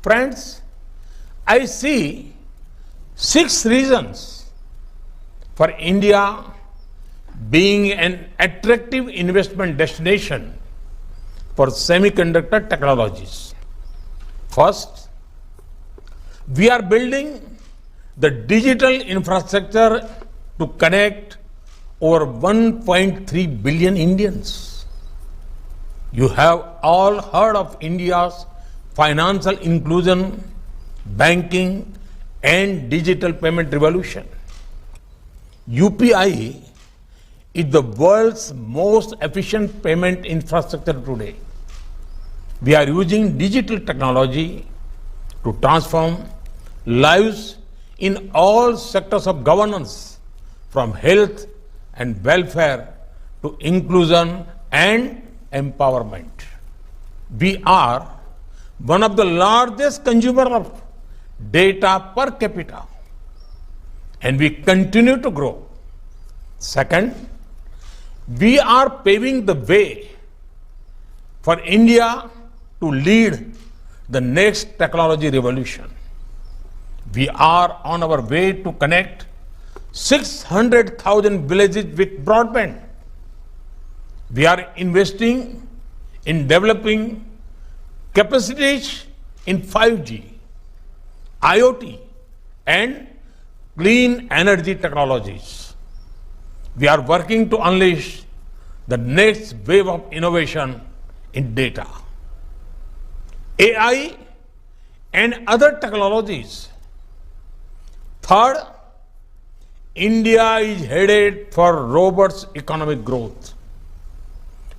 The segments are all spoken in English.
Friends, I see 6 reasons for India being an attractive investment destination for semiconductor technologies. First, we are building the digital infrastructure to connect over 1.3 billion Indians. You have all heard of India's financial inclusion, banking, and digital payment revolution. UPI is the world's most efficient payment infrastructure today. We are using digital technology to transform lives in all sectors of governance, from health and welfare to inclusion and empowerment. We are one of the largest consumers of data per capita, and we continue to grow. Second, we are paving the way for India to lead the next technology revolution. We are on our way to connect 600,000 villages with broadband. We are investing in developing capacities in 5G, IoT, and clean energy technologies. We are working to unleash the next wave of innovation in data, AI, and other technologies. Third, India is headed for robust economic growth.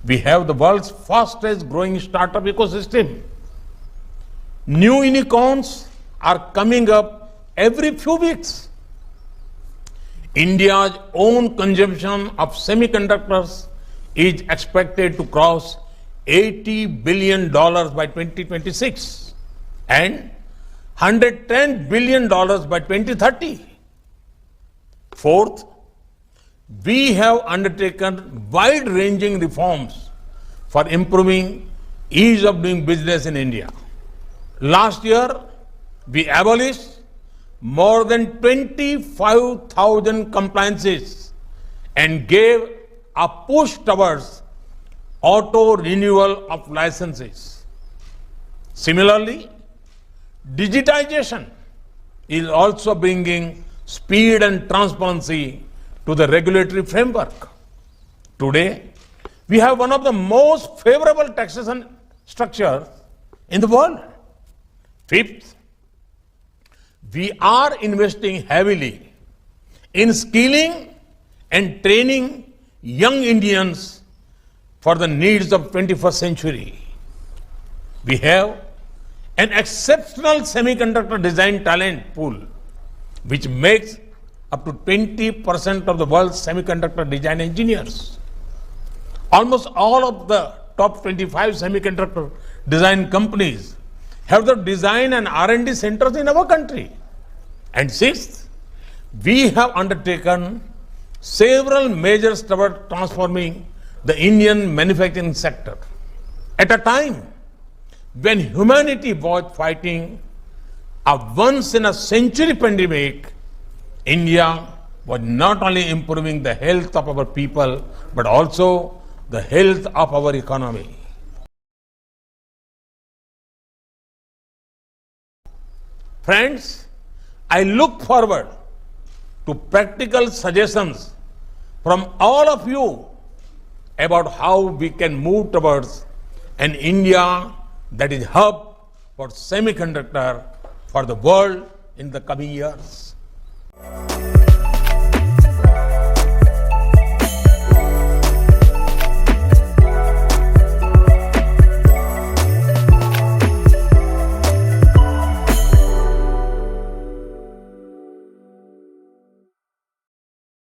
We have the world's fastest growing startup ecosystem. New unicorns are coming up every few weeks. India's own consumption of semiconductors is expected to cross $80 billion by 2026 and $110 billion by 2030. Fourth, we have undertaken wide-ranging reforms for improving ease of doing business in India. Last year, we abolished more than 25,000 compliances and gave a push towards auto renewal of licenses. Similarly, digitization is also bringing speed and transparency to the regulatory framework. Today, we have one of the most favorable taxation structures in the world. Fifth, we are investing heavily in skilling and training young Indians for the needs of 21st century. We have an exceptional semiconductor design talent pool, which makes up to 20% of the world's semiconductor design engineers. Almost all of the top 25 semiconductor design companies have the design and R&D centers in our country. And sixth, we have undertaken several measures toward transforming the Indian manufacturing sector. At a time when humanity was fighting a once-in-a-century pandemic, India was not only improving the health of our people, but also the health of our economy. Friends, I look forward to practical suggestions from all of you about how we can move towards an India that is hub for semiconductor for the world in the coming years.